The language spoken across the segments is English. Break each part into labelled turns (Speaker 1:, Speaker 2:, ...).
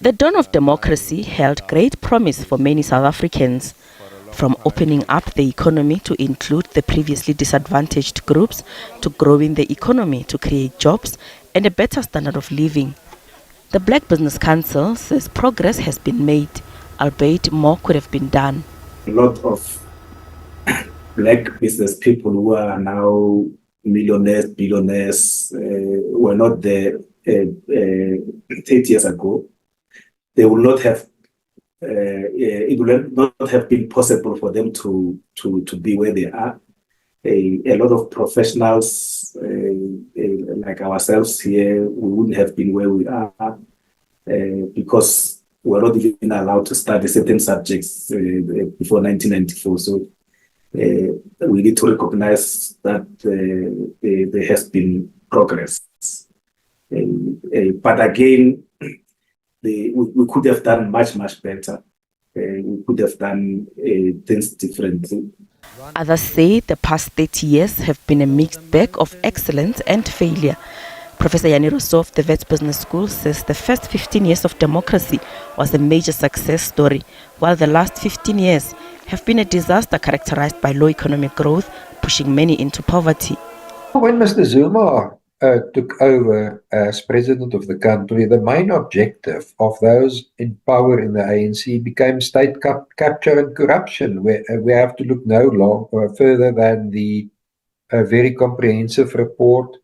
Speaker 1: The dawn of democracy held great promise for many South Africans, from opening up the economy to include the previously disadvantaged groups, to growing the economy to create jobs and a better standard of living. The Black Business Council says progress has been made, albeit more could have been done.
Speaker 2: A lot of black business people who are now millionaires, billionaires, were not there 30 years ago. They would not have, it would not have been possible for them to be where they are. A lot of professionals like ourselves here, we wouldn't have been where we are because we're not even allowed to study certain subjects before 1994. So we need to recognize that there has been progress. But again, we could have done much better. We could have done things differently.
Speaker 1: Others say the past 30 years have been a mixed bag of excellence and failure. Professor Yanni Rousseau of the Wits Business School says the first 15 years of democracy was a major success story, while the last 15 years have been a disaster characterized by low economic growth, pushing many into poverty.
Speaker 3: When Mr. Zuma took over as president of the country, the main objective of those in power in the ANC became state capture and corruption. We have to look no further than the very comprehensive report,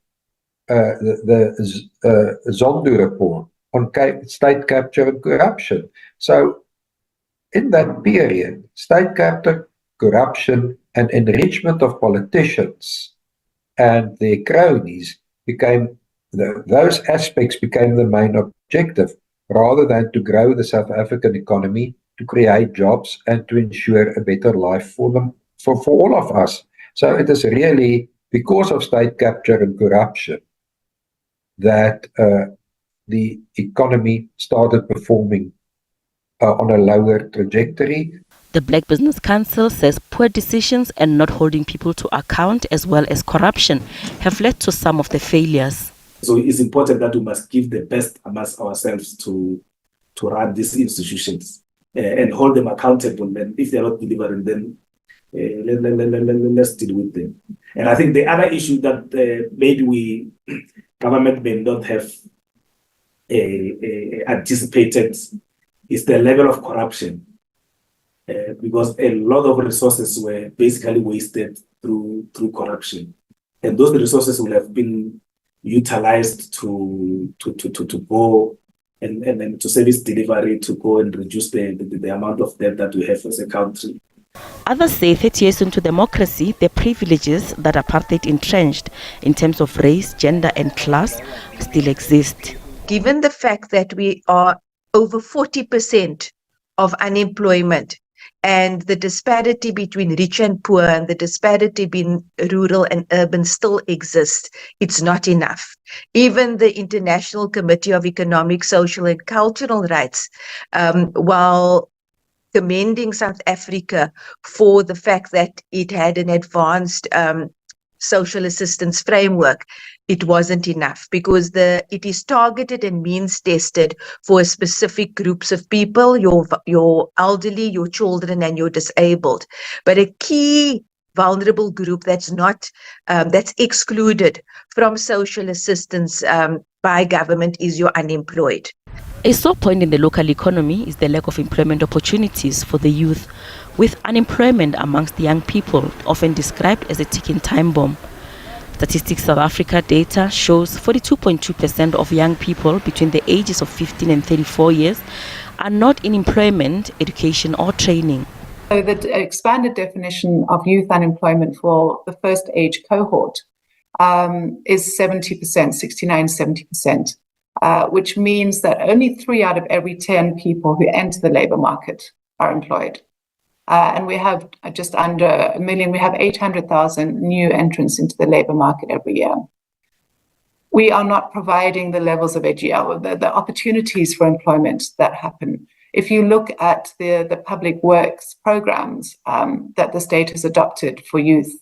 Speaker 3: the Zondo report on state capture and corruption. So in that period, state capture, corruption, and enrichment of politicians and their cronies those aspects became the main objective, rather than to grow the South African economy, to create jobs, and to ensure a better life for them, for all of us. So it is really because of state capture and corruption that the economy started performing on a lower trajectory.
Speaker 1: The Black Business Council says poor decisions and not holding people to account, as well as corruption, have led to some of the failures.
Speaker 2: So it's important that we must give the best amongst ourselves to run these institutions and hold them accountable. And if they're not delivering, then let's deal with them. And I think the other issue that maybe government may not have anticipated is the level of corruption. Because a lot of resources were basically wasted through corruption, and those resources will have been utilized to go and to service delivery, to go and reduce the amount of debt that we have as a country.
Speaker 1: Others say 30 years into democracy, the privileges that apartheid entrenched in terms of race, gender, and class still exist.
Speaker 4: Given the fact that we are over 40% of unemployment, and the disparity between rich and poor and the disparity between rural and urban still exists, it's not enough. Even the International Committee of Economic, Social and Cultural Rights, while commending South Africa for the fact that it had an advanced social assistance framework, it wasn't enough, because it is targeted and means tested for specific groups of people, your elderly, your children, and your disabled. But a key vulnerable group that's excluded from social assistance by government is your unemployed.
Speaker 1: A sore point in the local economy is the lack of employment opportunities for the youth, with unemployment amongst the young people often described as a ticking time bomb. Statistics South Africa data shows 42.2% of young people between the ages of 15 and 34 years are not in employment, education or training.
Speaker 5: So the expanded definition of youth unemployment for the first age cohort is 70%, 69-70%, which means that only 3 out of every 10 people who enter the labour market are employed. And we have just under 1 million, we have 800,000 new entrants into the labour market every year. We are not providing the levels of AGL, the opportunities for employment that happen. If you look at the public works programs that the state has adopted for youth,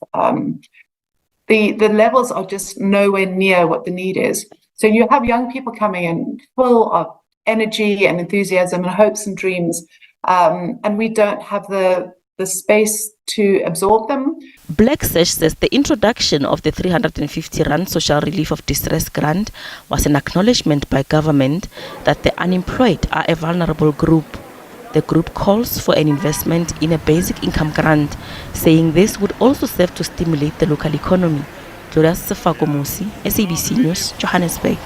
Speaker 5: the levels are just nowhere near what the need is. So you have young people coming in full of energy and enthusiasm and hopes and dreams, and we don't have the space to absorb them.
Speaker 1: Black Sash says the introduction of the 350 Rand Social Relief of Distress grant was an acknowledgement by government that the unemployed are a vulnerable group. The group calls for an investment in a basic income grant, saying this would also serve to stimulate the local economy. Gloria Sefako Musi, SABC News, Johannesburg.